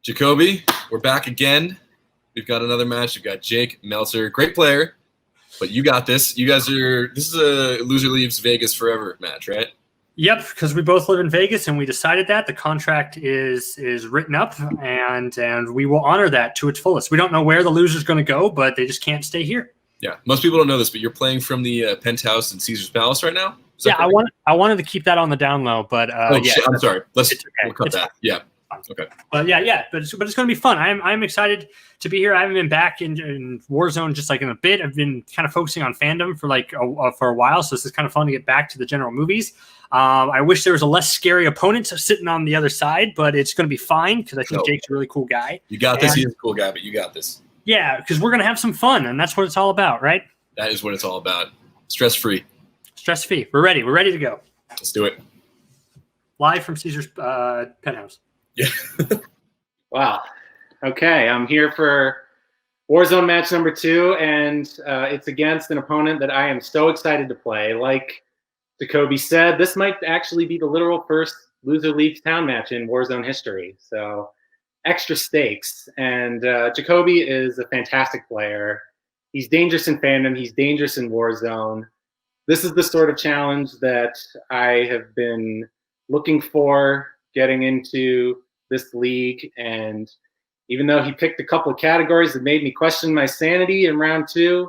Jacoby, we're back again. We've got another match. We've got Jake Meltzer, great player, but you got this. You guys are. This is a loser leaves Vegas forever match, right? Yep, because we both live in Vegas, and we decided that the contract is written up, and we will honor that to its fullest. We don't know where the loser's going to go, but they just can't stay here. Yeah, most people don't know this, but you're playing from the penthouse in Caesar's Palace right now. Yeah, I wanted to keep that on the down low, but yeah, shit, I'm sorry. We'll cut it's that. Fine. Yeah. Okay. But it's going to be fun. I'm excited to be here. I haven't been back in Warzone just like in a bit. I've been kind of focusing on Fandom for a while, so this is kind of fun to get back to the general movies. I wish there was a less scary opponent sitting on the other side, but it's going to be fine because I think Jake's a really cool guy. You got this. He's a cool guy, but you got this. Yeah, because we're going to have some fun, and that's what it's all about, right? That is what it's all about. Stress-free. Stress-free. We're ready. We're ready to go. Let's do it. Live from Caesar's penthouse. Yeah. Wow. Okay, I'm here for Warzone match number 2, and it's against an opponent that I am so excited to play. Like Jacoby said, this might actually be the literal first loser leaves town match in Warzone history. So extra stakes. And Jacoby is a fantastic player. He's dangerous in Fandom. He's dangerous in Warzone. This is the sort of challenge that I have been looking for getting into this league. And even though he picked a couple of categories that made me question my sanity in round 2,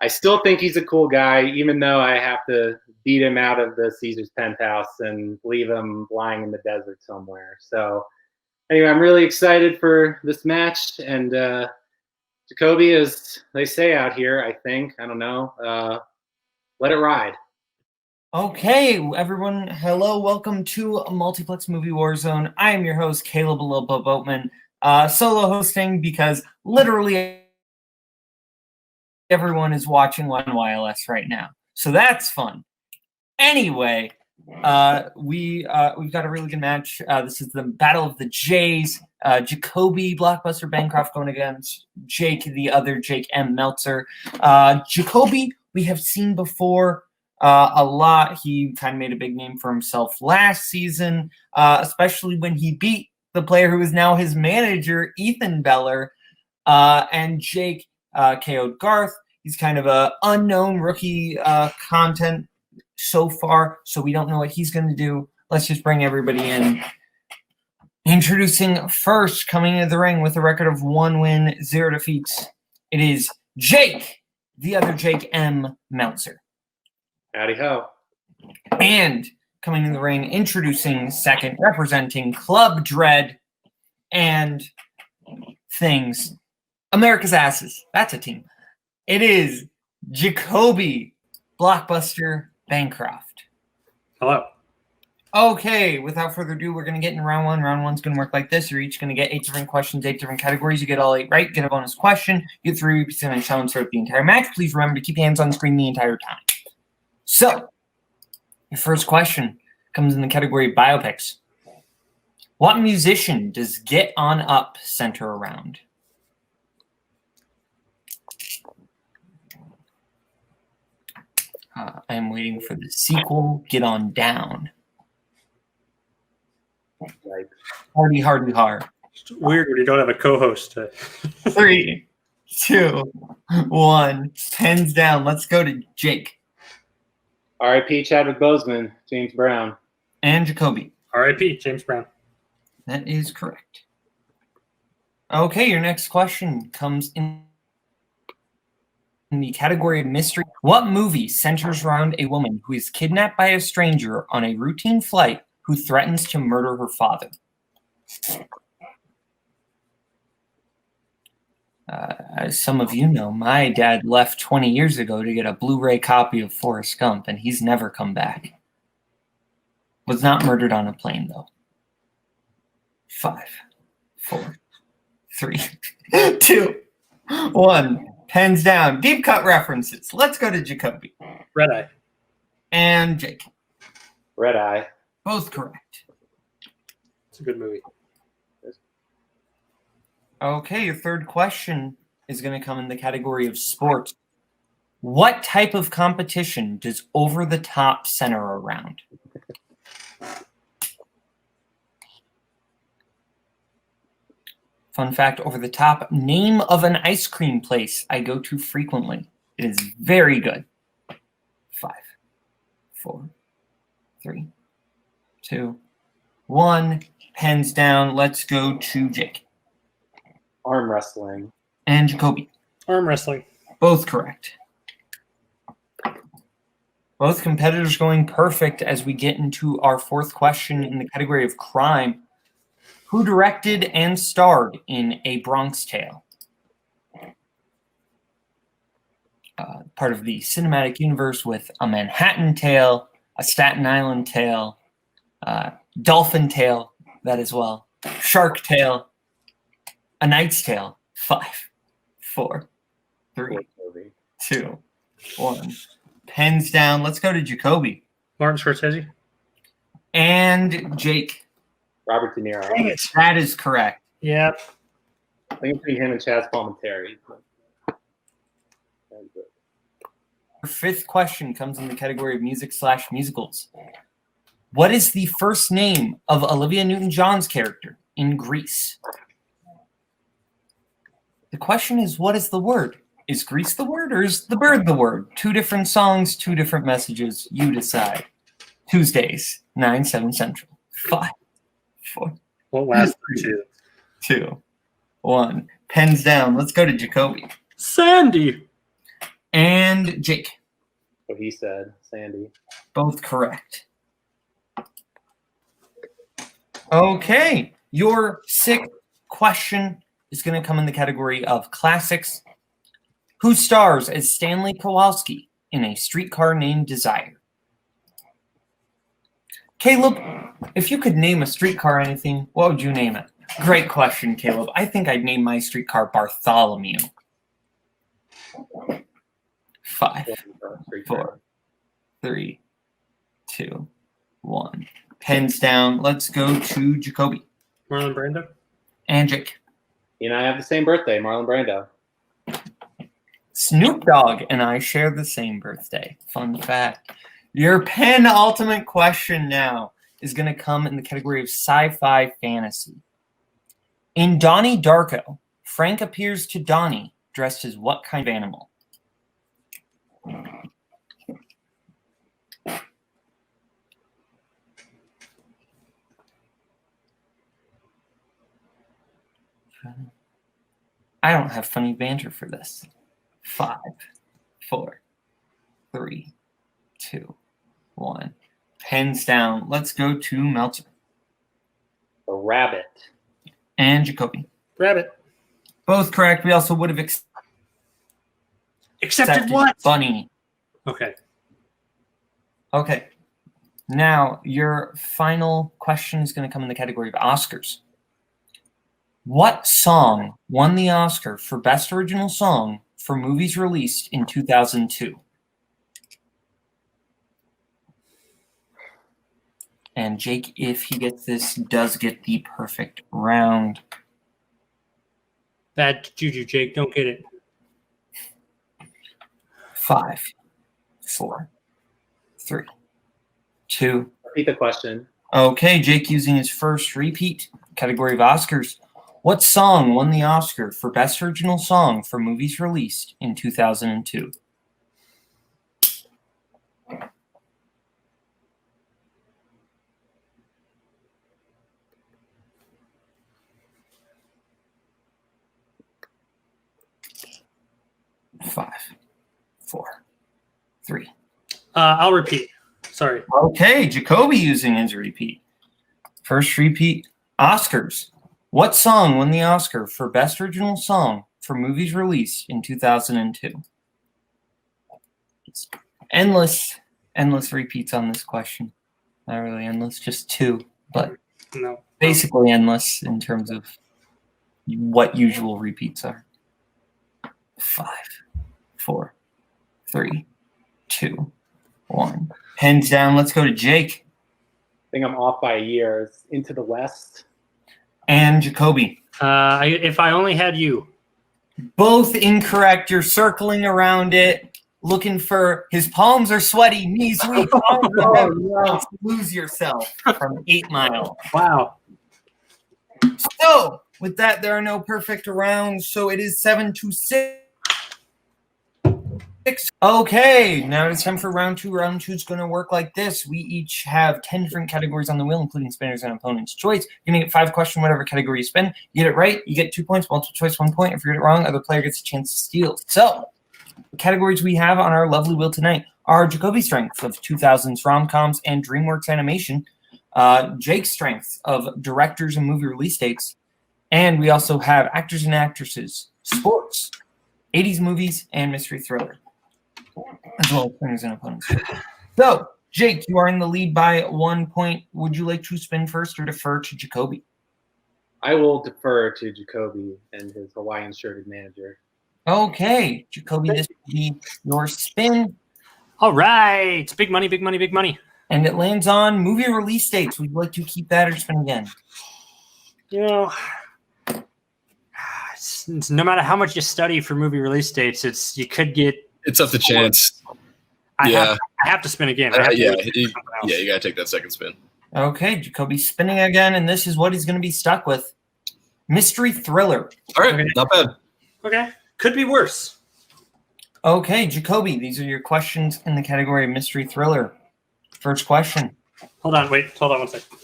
I still think he's a cool guy, even though I have to beat him out of the Caesar's penthouse and leave him lying in the desert somewhere. So anyway, I'm really excited for this match. And Jacoby, as they say out here, I think, I don't know, let it ride. Okay, everyone, hello, welcome to Multiplex Movie Warzone. I am your host, Kaleb Koho Boatman, solo hosting because literally everyone is watching on YLS right now, so that's fun. Anyway, we've got a really good match. This is the Battle of the Jays. Jacoby, Blockbuster Bancroft going against Jake, the other Jake M. Meltzer. Jacoby, we have seen before a lot. He kind of made a big name for himself last season, especially when he beat the player who is now his manager, Ethan Beller, and Jake KO'd Garth. He's kind of a unknown rookie content so far, so we don't know what he's going to do. Let's just bring everybody in. Introducing first, coming into the ring with a record of 1 win, 0 defeats, it is Jake, the other Jake M. Meltzer. Howdy ho. And coming in the ring, introducing second, representing Club Dread and things. America's Asses. That's a team. It is Jacoby, Blockbuster Bancroft. Hello. Okay, without further ado, we're going to get in round 1. Round 1's going to work like this. You're each going to get 8 different questions, 8 different categories. You get all 8 right, get a bonus question. You get 3 repeats and a challenge throughout the entire match. Please remember to keep your hands on the screen the entire time. So, your first question comes in the category of biopics. What musician does Get On Up center around? I am waiting for the sequel, Get On Down. Right. Hardy, hardy, hard. It's weird when you don't have a co-host. 3, 2, 1. Pens down. Let's go to Jake. R.I.P. Chadwick Boseman, James Brown. And Jacoby. R.I.P. James Brown. That is correct. Okay, your next question comes in the category of mystery. What movie centers around a woman who is kidnapped by a stranger on a routine flight who threatens to murder her father? As some of you know, my dad left 20 years ago to get a Blu-ray copy of Forrest Gump, and he's never come back. Was not murdered on a plane, though. 5, 4, 3, 2, 1. Pens down. Deep cut references. Let's go to Jacoby. Red Eye. And Jake. Red Eye. Both correct. It's a good movie. Okay, your third question is going to come in the category of sports. What type of competition does Over the Top center around? Fun fact, over the top, name of an ice cream place I go to frequently. It is very good. 5, 4, 3, 2, 1. Pens down. Let's go to Jake. Arm wrestling. And Jacoby. Arm wrestling. Both correct. Both competitors going perfect as we get into our fourth question in the category of crime. Who directed and starred in A Bronx Tale? Part of the cinematic universe with A Manhattan Tale, A Staten Island Tale, Dolphin Tale, that as well, Shark Tale, A Knight's Tale. 5, 4, 3, 2, 1. Pens down. Let's go to Jacoby. Martin Scorsese. And Jake. Robert De Niro. Dang it. That is correct. Yep. I think it's him and Chaz Palminteri. Our fifth question comes in the category of music/musicals. What is the first name of Olivia Newton-John's character in Grease? The question is, what is the word? Is Grease the word or is the bird the word? 2 different songs, 2 different messages. You decide. Tuesdays, 9, 7 Central. 5, 4. What last 2, 1. Pens down. Let's go to Jacoby. Sandy. And Jake. What he said, Sandy. Both correct. Okay. Your sixth question is going to come in the category of classics. Who stars as Stanley Kowalski in A Streetcar Named Desire? Caleb, if you could name a streetcar anything, what would you name it? Great question, Caleb. I think I'd name my streetcar Bartholomew. 5, 4, 3, 2, 1. Pens down. Let's go to Jacoby. Marlon Brando. And Jake. You and I have the same birthday, Marlon Brando. Snoop Dogg and I share the same birthday. Fun fact. Your penultimate question now is going to come in the category of sci-fi fantasy. In Donnie Darko, Frank appears to Donnie dressed as what kind of animal? I don't have funny banter for this. 5, 4, 3, 2, 1. Pens down. Let's go to Meltzer. A rabbit. And Jacoby. Rabbit. Both correct. We also would have Accepted what? Bunny. Okay. Okay. Now, your final question is going to come in the category of Oscars. What song won the Oscar for Best Original Song for movies released in 2002? And Jake, if he gets this, does get the perfect round. Bad juju, Jake. Don't get it. 5, 4, 3, 2. Repeat the question. Okay, Jake using his first repeat. Category of Oscars. What song won the Oscar for Best Original Song for movies released in 2002? Five, 4, 3. I'll repeat. Sorry. Okay, Jacoby using his repeat. First repeat. Oscars. What song won the Oscar for Best Original Song for movies released in 2002? It's endless repeats on this question. Not really endless, just 2, but No. basically endless in terms of what usual repeats are. 5, 4, 3, 2, 1. Pens down. Let's go to Jake. I think I'm off by a year. It's Into the West. And Jacoby. If I only had you. Both incorrect. You're circling around it, looking for his palms are sweaty, knees weak. Lose yourself from 8 Mile. Wow. So With that, there are no perfect rounds, so it is 7-6. Okay, now it's time for round two. Round two is going to work like this. We each have 10 different categories on the wheel, including spinners and opponent's choice. You're going to get 5 questions, whatever category you spin. You get it right, you get 2 points. Multiple choice, 1 point. If you get it wrong, other player gets a chance to steal. So, the categories we have on our lovely wheel tonight are Jacoby strength of 2000s rom-coms and DreamWorks animation, Jake's strength of directors and movie release dates, and we also have actors and actresses, sports, 80s movies, and mystery thriller, as well as spinners and opponents. So, Jake, you are in the lead by 1 point. Would you like to spin first or defer to Jacoby? I will defer to Jacoby and his Hawaiian shirted manager. Okay, Jacoby, this will be your spin. All right. Big money, big money, big money. And it lands on movie release dates. Would you like to keep that or spin again? You know, no matter how much you study for movie release dates, you could get. It's up to chance. I Yeah. have to spin again. You got to take that second spin. Okay, Jacoby's spinning again, and this is what he's going to be stuck with. Mystery thriller. All right, Okay. not bad. Okay. Could be worse. Okay, Jacoby, these are your questions in the category of mystery thriller. First question. Hold on 1 second.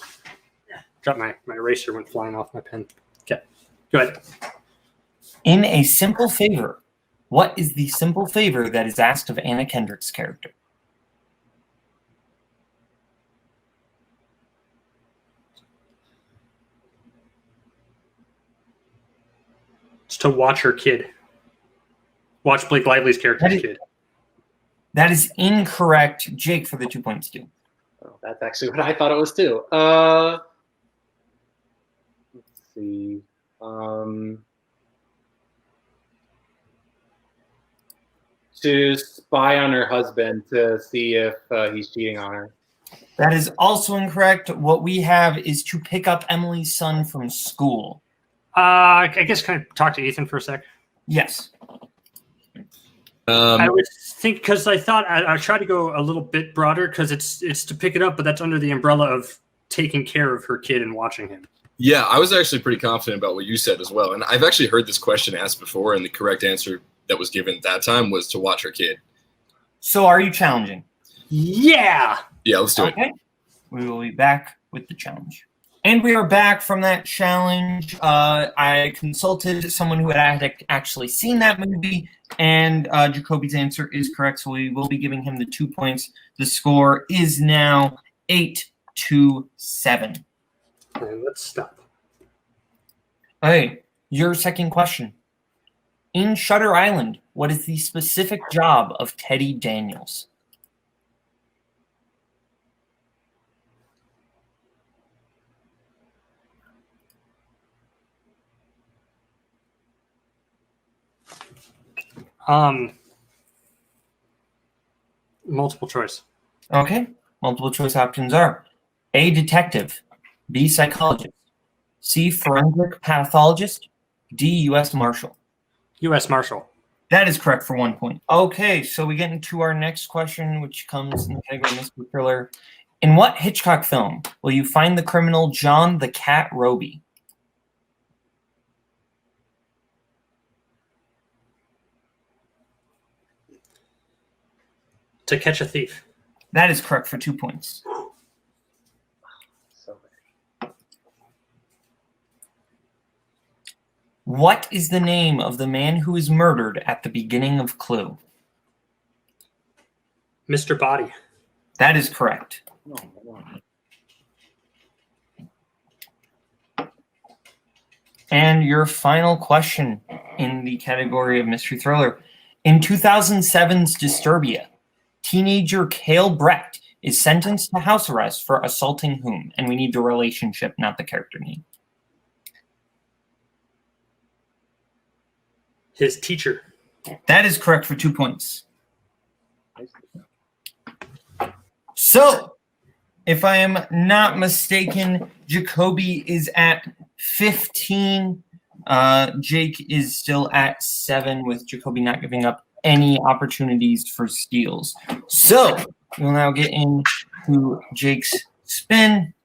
Drop my eraser went flying off my pen. Okay. Go ahead. In A Simple Favor, what is the simple favor that is asked of Anna Kendrick's character? It's to watch her kid. Watch Blake Lively's character's kid. That is incorrect. Jake for the 2 points too. Oh, that's actually what I thought it was too. Let's see. To spy on her husband to see if he's cheating on her. That is also incorrect. What we have is to pick up Emily's son from school. I guess can I talk to Ethan for a sec? Yes. I would think because I thought I tried to go a little bit broader because it's to pick it up, but that's under the umbrella of taking care of her kid and watching him. Yeah, I was actually pretty confident about what you said as well. And I've actually heard this question asked before, and the correct answer that was given at that time was to watch her kid. So are you challenging? Yeah. Yeah, let's do it. Okay. We will be back with the challenge. And we are back from that challenge. I consulted someone who had actually seen that movie, and Jacoby's answer is correct, so we will be giving him the 2 points. The score is now 8-7. And let's stop. All right, your second question. In Shutter Island, what is the specific job of Teddy Daniels? Multiple choice. Okay, multiple choice options are A, detective, B, psychologist, C, forensic pathologist, D, U.S. Marshal. U.S. Marshal. That is correct for 1 point. Okay, so we get into our next question, which comes in the category of mystery thriller. In what Hitchcock film will you find the criminal John the Cat Roby? To Catch a Thief. That is correct for 2 points. So many. What is the name of the man who is murdered at the beginning of Clue? Mr. Body. That is correct. Oh, my God. And your final question in the category of mystery thriller. In 2007's Disturbia, teenager Cale Brett is sentenced to house arrest for assaulting whom? And we need the relationship, not the character name. His teacher. That is correct for 2 points. So, if I am not mistaken, Jacoby is at 15. Jake is still at 7, with Jacoby not giving up any opportunities for steals. So, we'll now get into Jake's spin.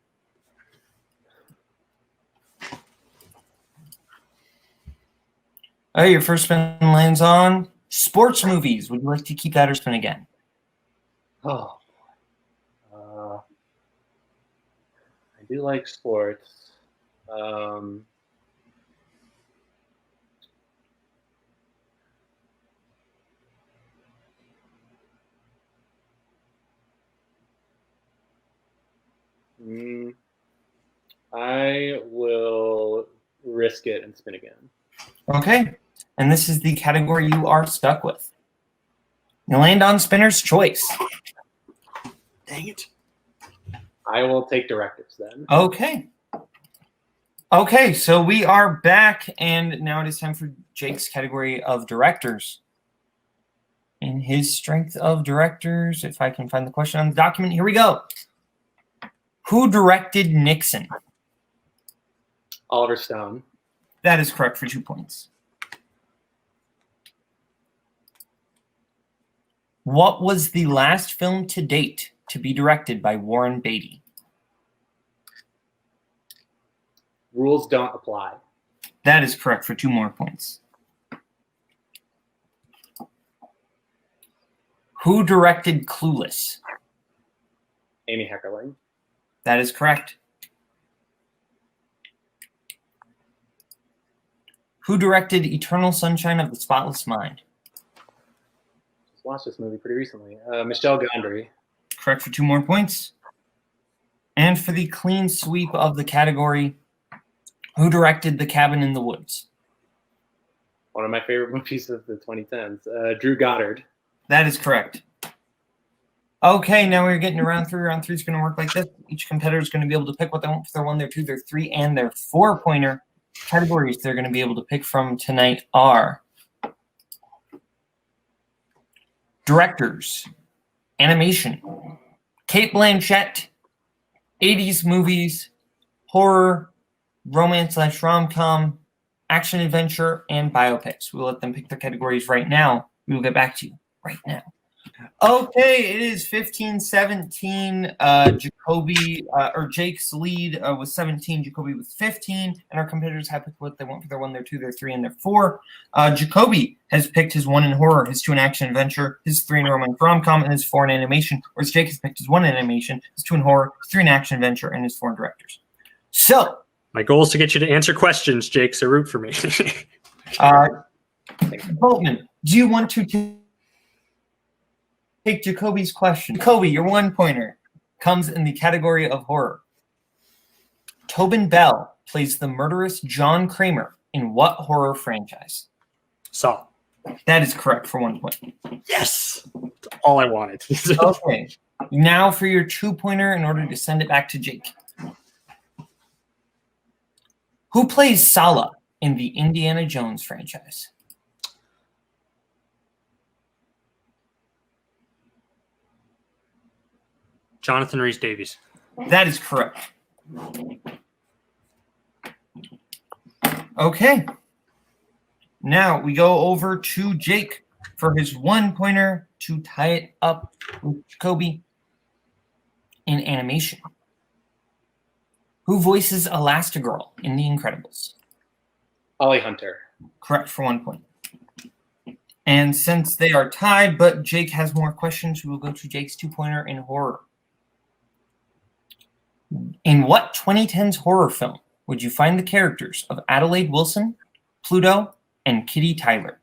Oh, your first spin lands on sports movies. Would you like to keep that or spin again? Oh, I do like sports. I will risk it and spin again. Okay. And this is the category you are stuck with. You land on spinner's choice. Dang it. I will take directors then. Okay. Okay, so we are back, and now it is time for Jake's category of directors. In his strength of directors, if I can find the question on the document, here we go. Who directed Nixon? Oliver Stone. That is correct for 2 points. What was the last film to date to be directed by Warren Beatty? Rules don't apply. That is correct for 2 more points. Who directed Clueless? Amy Heckerling. That is correct. Who directed Eternal Sunshine of the Spotless Mind? Just watched this movie pretty recently. Michelle Gondry. Correct for 2 more points. And for the clean sweep of the category, who directed The Cabin in the Woods? One of my favorite movies of the 2010s. Drew Goddard. That is correct. Okay, now we're getting to round 3. Round 3 is going to work like this. Each competitor is going to be able to pick what they want for their 1, their 2, their 3, and their 4-pointer. Categories they're going to be able to pick from tonight are directors, animation, Cate Blanchett, 80s movies, horror, romance/rom-com, action adventure, and biopics. We'll let them pick their categories right now. We will get back to you right now. Okay, it is 15-17. Jacoby or Jake's lead was 17. Jacoby with 15, and our competitors have picked what they want for their 1, their 2, their 3, and their 4. Jacoby has picked his 1 in horror, his 2 in action adventure, his 3 in romance rom-com, and his 4 in animation. Whereas Jake has picked his 1 in animation, his 2 in horror, his 3 in action adventure, and his 4 in directors. So My goal is to get you to answer questions, Jake, so root for me. Boatman, do you want to take Jacoby's question? Jacoby, your 1-pointer comes in the category of horror. Tobin Bell plays the murderous John Kramer in what horror franchise? Saw. That is correct for 1 point. Yes! That's all I wanted. Okay. Now for your 2-pointer in order to send it back to Jake. Who plays Sala in the Indiana Jones franchise? Jonathan Rhys-Davies. That is correct. Okay. Now we go over to Jake for his 1-pointer to tie it up with Jacoby in animation. Who voices Elastigirl in The Incredibles? Holly Hunter. Correct for 1 point. And since they are tied, but Jake has more questions, we will go to Jake's 2-pointer in horror. In what 2010s horror film would you find the characters of Adelaide Wilson, Pluto, and Kitty Tyler?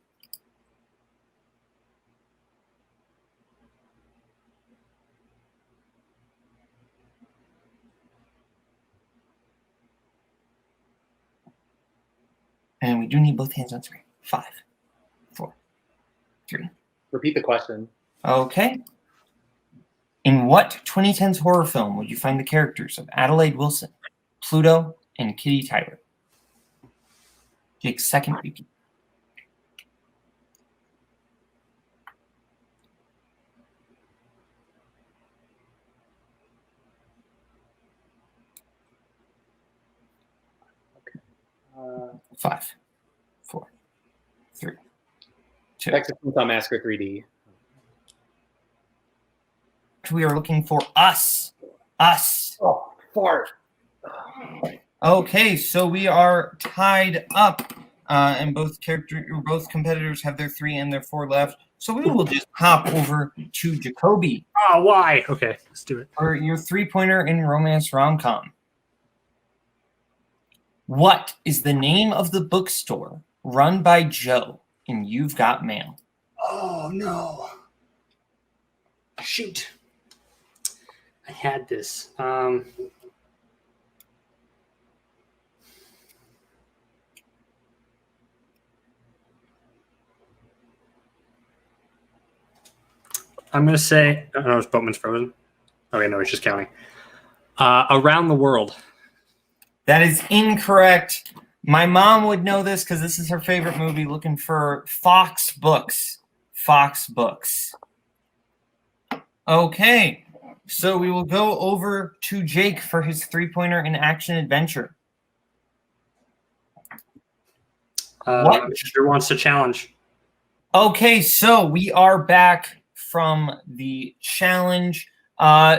And we do need both hands on screen. 5, 4, 3. Repeat the question. Okay. In what 2010s horror film would you find the characters of Adelaide Wilson, Pluto, and Kitty Tyler? Jake's second repeat. Okay. 5, 4, 3, 2. Texas Chainsaw Massacre 3D. We are looking for Us. Us. Oh, fart. Okay, so we are tied up. and both competitors have their 3 and their 4 left. So we will just hop over to Jacoby. Oh, why? Okay, let's do it. For your 3-pointer in romance rom-com. What is the name of the bookstore run by Joe in You've Got Mail? Oh, no. Shoot. I had this. I'm going to say, I don't know if Boatman's frozen. Okay, no, he's just counting. Around the World. That is incorrect. My mom would know this because this is her favorite movie, looking for Fox Books. Fox Books. Okay, so we will go over to Jake for his 3-pointer in action adventure. What? Sure wants to challenge. Okay, so we are back from the challenge.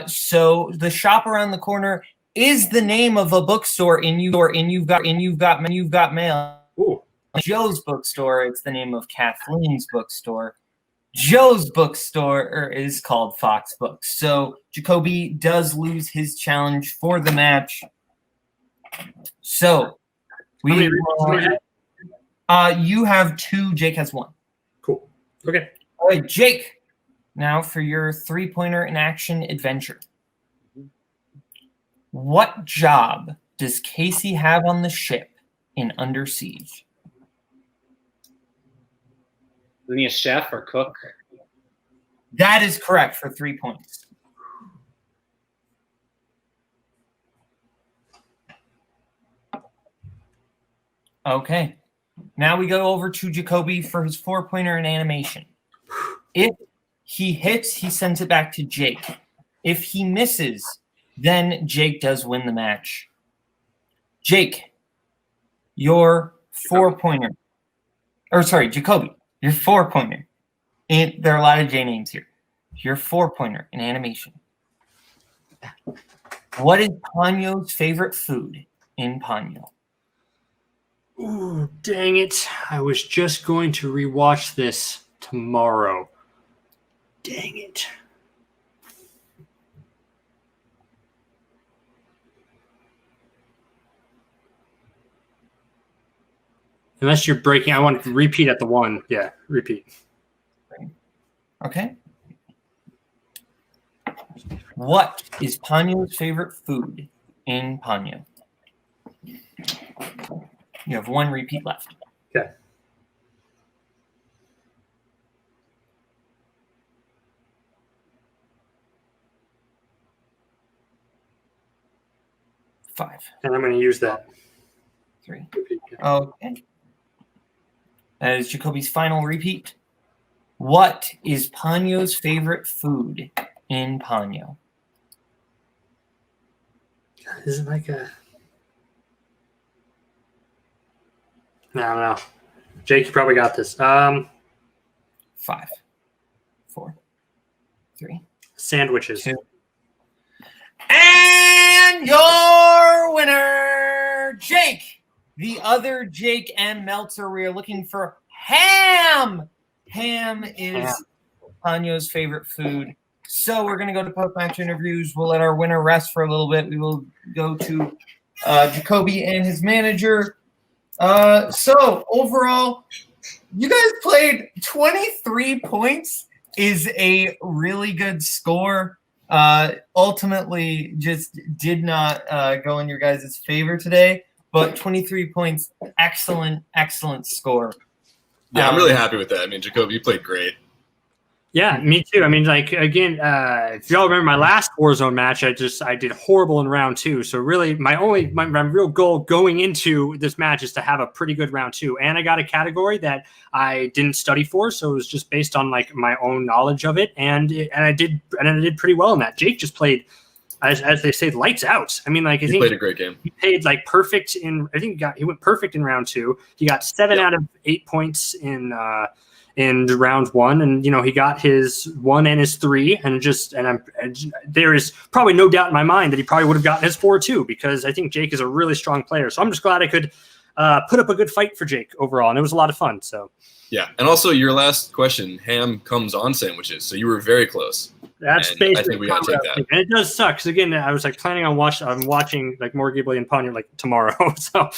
So the shop around the corner is the name of a bookstore in You've Got Mail. Ooh. Joe's bookstore, it's the name of Kathleen's bookstore. Joe's bookstore is called Fox Books. So Jacoby does lose his challenge for the match. So you have 2, Jake has 1. Cool. Okay. All right, Jake. Now for your 3-pointer in action adventure. What job does Casey have on the ship in Under Siege? Isn't he a chef or cook? That is correct for 3 points. Okay. Now we go over to Jacoby for his 4-pointer in animation. If he hits, he sends it back to Jake. If he misses, then Jake does win the match. Jake, your 4-pointer. Or sorry, Jacoby, your 4-pointer. And there are a lot of J names here. Your 4-pointer in animation. What is Ponyo's favorite food in Ponyo? Ooh, dang it. I was just going to rewatch this tomorrow. Dang it. Unless you're breaking, I want to repeat at the 1. Yeah, repeat. Okay. What is Ponyo's favorite food in Ponyo? You have 1 repeat left. Okay. Five. And I'm going to use that. 3. Okay. That is Jacoby's final repeat. What is Ponyo's favorite food in Ponyo? Is it like a... No. Jake, you probably got this. 5, 4, 3. Sandwiches. 2. And your winner, Jake. The other Jake and Meltzer, we are looking for ham. Ham is Ponyo's favorite food. So we're going to go to post-match interviews. We'll let our winner rest for a little bit. We will go to Jacoby and his manager. So overall, you guys played 23 points is a really good score. Ultimately, just did not go in your guys' favor today. But 23 points, excellent score. Yeah, I'm really happy with that. I mean, Jacoby, you played great. Yeah, me too. I mean, like, again, if y'all remember my last Warzone match, I did horrible in round 2. So really, my real goal going into this match is to have a pretty good round 2. And I got a category that I didn't study for, so it was just based on like my own knowledge of it, and I did pretty well in that. Jake just played, as they say, lights out. I mean, like, I think played a great game. He played like perfect in. I think he went perfect in round 2. He got 7 out of 8 points in round 1, and he got his 1 and his 3, and there is probably no doubt in my mind that he probably would have gotten his 4 too, because I think Jake is a really strong player. So I'm just glad I could put up a good fight for Jake overall, and it was a lot of fun. So Yeah, and also your last question, ham comes on sandwiches, so you were very close. that's And basically. I think we gotta take that. And it does suck because again, I was like planning on watching like more Ghibli and Ponyo like tomorrow, so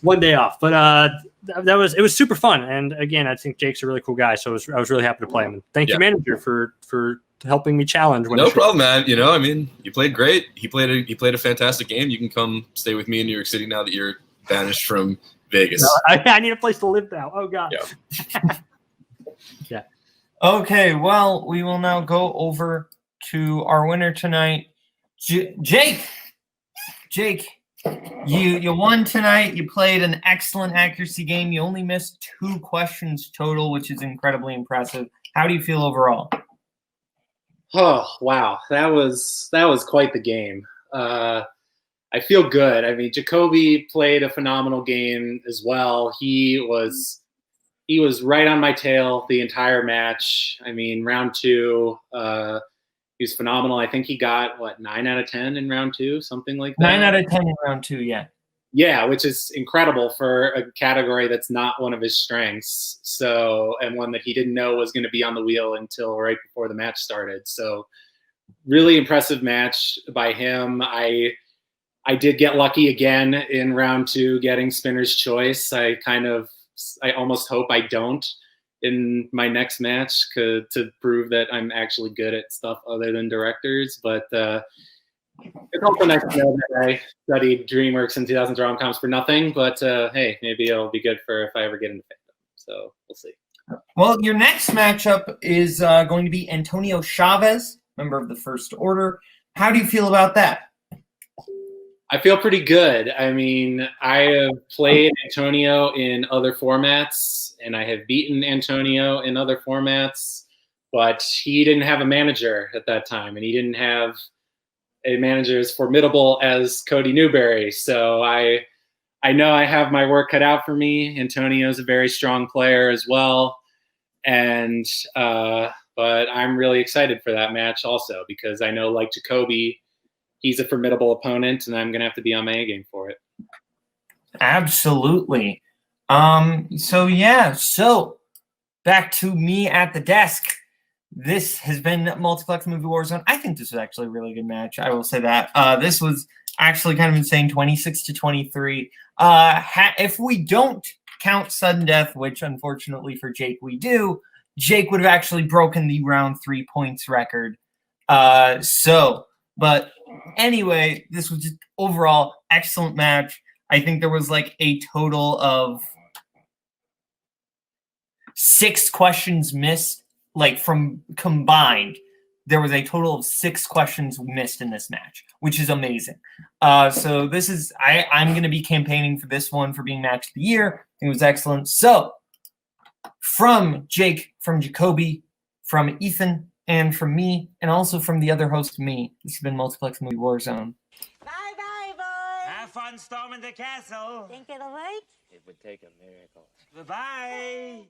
one day off. But it was super fun, and again, I think Jake's a really cool guy, so I was really happy to play him. And thank you, manager, for helping me challenge. No problem, man. You know, I mean, you played great. He played a fantastic game. You can come stay with me in New York City now that you're banished from Vegas. No, I need a place to live now. Oh God. Yeah. Yeah. Okay, well, we will now go over to our winner tonight, Jake. Jake, you won tonight. You played an excellent accuracy game. You only missed 2 questions total, which is incredibly impressive. How do you feel overall? Oh, wow. That was quite the game. I feel good. I mean, Jacoby played a phenomenal game as well. He was right on my tail the entire match. I mean, round 2, he was phenomenal. I think he got 9 out of 10 in round 2, something like that. 9 out of 10 in round 2, yeah. Yeah, which is incredible for a category that's not one of his strengths. So, and one that he didn't know was going to be on the wheel until right before the match started. So, really impressive match by him. I did get lucky again in round 2, getting Spinner's Choice. I almost hope I don't in my next match to prove that I'm actually good at stuff other than directors. But it's also nice to know that I studied DreamWorks and 2000s rom-coms for nothing. But hey, maybe it'll be good for if I ever get into Fandom. So we'll see. Well, your next matchup is going to be Antonio Chavez, member of the First Order. How do you feel about that? I feel pretty good. I mean, I have played Antonio in other formats, and I have beaten Antonio in other formats, but he didn't have a manager at that time, and he didn't have a manager as formidable as Cody Newberry. So I know I have my work cut out for me. Antonio's a very strong player as well, and but I'm really excited for that match also because I know, like Jacoby, he's a formidable opponent, and I'm going to have to be on my A game for it. Absolutely. So back to me at the desk. This has been Multiplex Movie Warzone. I think this was actually a really good match. I will say that. This was actually kind of insane, 26-23. If we don't count sudden death, which unfortunately for Jake we do, Jake would have actually broken the round 3 points record. But anyway, this was just overall excellent match. I think there was like a total of 6 questions missed, like from combined. There was a total of 6 questions missed in this match, which is amazing. So this is, I'm going to be campaigning for this one for being match of the year. It was excellent. So from Jake, from Jacoby, from Ethan, and from me, and also from the other host, me. This has been Multiplex Movie Warzone. Bye-bye, boys. Have fun storming the castle. Think it'll work? It would take a miracle. Bye-bye.